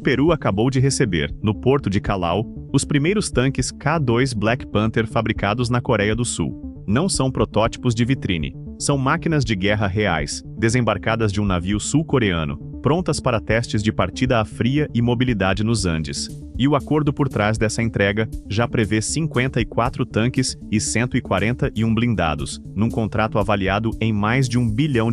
Peru acabou de receber, no porto de Callao, os primeiros tanques K2 Black Panther fabricados na Coreia do Sul. Não são protótipos de vitrine, são máquinas de guerra reais, desembarcadas de um navio sul-coreano, prontas para testes de partida à fria e mobilidade nos Andes. E o acordo por trás dessa entrega já prevê 54 tanques e 141 blindados, num contrato avaliado em mais de US$ 1 bilhão.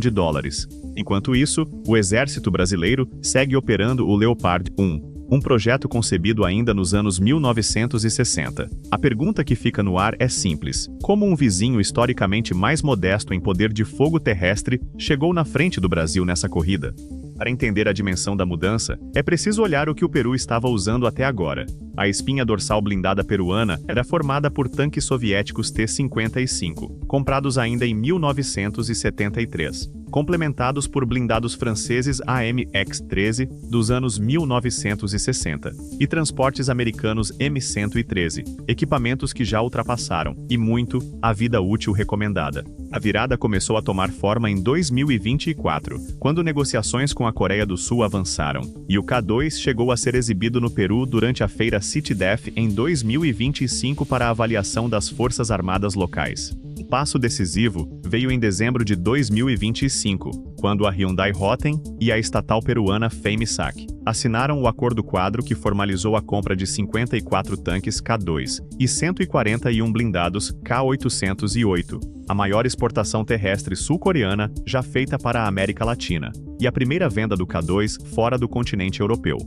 Enquanto isso, o Exército Brasileiro segue operando o Leopard 1. Um projeto concebido ainda nos anos 1960. A pergunta que fica no ar é simples: como um vizinho historicamente mais modesto em poder de fogo terrestre chegou na frente do Brasil nessa corrida? Para entender a dimensão da mudança, é preciso olhar o que o Peru estava usando até agora. A espinha dorsal blindada peruana era formada por tanques soviéticos T-55, comprados ainda em 1973. Complementados por blindados franceses AMX-13 dos anos 1960 e transportes americanos M113, equipamentos que já ultrapassaram, e muito, a vida útil recomendada. A virada começou a tomar forma em 2024, quando negociações com a Coreia do Sul avançaram, e o K2 chegou a ser exibido no Peru durante a feira CityDef em 2025 para a avaliação das Forças Armadas locais. O passo decisivo veio em dezembro de 2025, quando a Hyundai Rotem e a estatal peruana FEMSAC assinaram o acordo quadro que formalizou a compra de 54 tanques K2 e 141 blindados K808, a maior exportação terrestre sul-coreana já feita para a América Latina, e a primeira venda do K2 fora do continente europeu.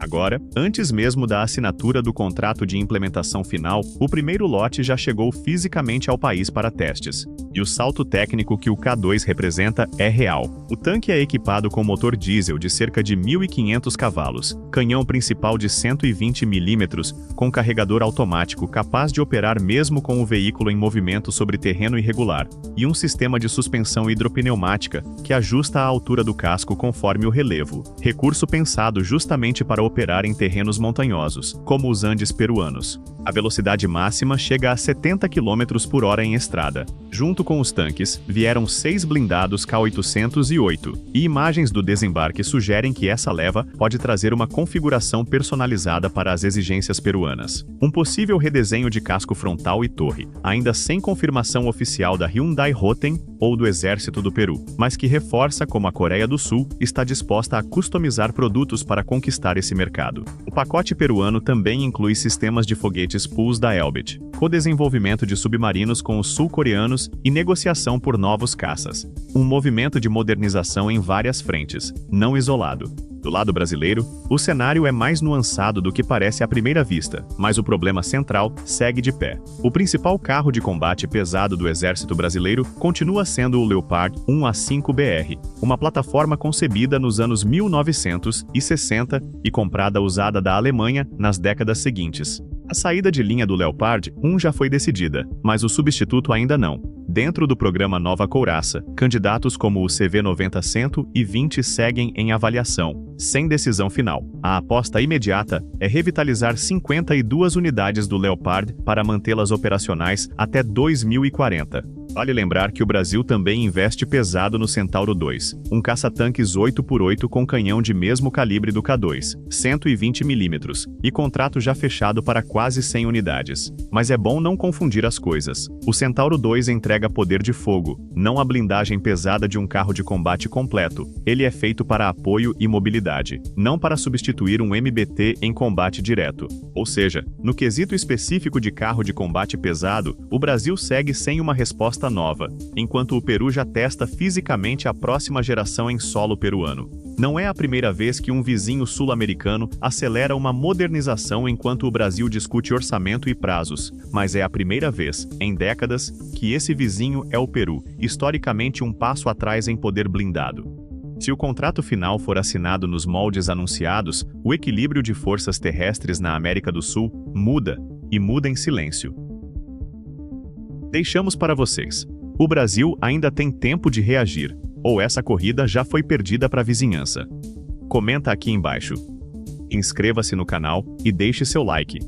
Agora, antes mesmo da assinatura do contrato de implementação final, o primeiro lote já chegou fisicamente ao país para testes. E o salto técnico que o K2 representa é real. O tanque é equipado com motor diesel de cerca de 1.500 cavalos, canhão principal de 120 mm, com carregador automático capaz de operar mesmo com o veículo em movimento sobre terreno irregular, e um sistema de suspensão hidropneumática que ajusta a altura do casco conforme o relevo, recurso pensado justamente para operar em terrenos montanhosos, como os Andes peruanos. A velocidade máxima chega a 70 km por hora em estrada. Junto com os tanques, vieram 6 blindados K808, e imagens do desembarque sugerem que essa leva pode trazer uma configuração personalizada para as exigências peruanas. Um possível redesenho de casco frontal e torre, ainda sem confirmação oficial da Hyundai Rotem ou do Exército do Peru, mas que reforça como a Coreia do Sul está disposta a customizar produtos para conquistar esse mercado. O pacote peruano também inclui sistemas de foguetes Pulse da Elbit, co-desenvolvimento de submarinos com os sul-coreanos e negociação por novos caças. Um movimento de modernização em várias frentes, não isolado. Do lado brasileiro, o cenário é mais nuançado do que parece à primeira vista, mas o problema central segue de pé. O principal carro de combate pesado do Exército Brasileiro continua sendo o Leopard 1A5BR, uma plataforma concebida nos anos 1960 e comprada usada da Alemanha nas décadas seguintes. A saída de linha do Leopard 1 já foi decidida, mas o substituto ainda não. Dentro do programa Nova Couraça, candidatos como o CV90-120 seguem em avaliação, sem decisão final. A aposta imediata é revitalizar 52 unidades do Leopard para mantê-las operacionais até 2040. Vale lembrar que o Brasil também investe pesado no Centauro 2, um caça-tanques 8x8 com canhão de mesmo calibre do K2, 120 mm, e contrato já fechado para quase 100 unidades. Mas é bom não confundir as coisas. O Centauro 2 entrega poder de fogo, não a blindagem pesada de um carro de combate completo. Ele é feito para apoio e mobilidade, não para substituir um MBT em combate direto. Ou seja, no quesito específico de carro de combate pesado, o Brasil segue sem uma resposta nova, enquanto o Peru já testa fisicamente a próxima geração em solo peruano. Não é a primeira vez que um vizinho sul-americano acelera uma modernização enquanto o Brasil discute orçamento e prazos, mas é a primeira vez, em décadas, que esse vizinho é o Peru, historicamente um passo atrás em poder blindado. Se o contrato final for assinado nos moldes anunciados, o equilíbrio de forças terrestres na América do Sul muda, e muda em silêncio. Deixamos para vocês. O Brasil ainda tem tempo de reagir, ou essa corrida já foi perdida para a vizinhança? Comenta aqui embaixo. Inscreva-se no canal e deixe seu like.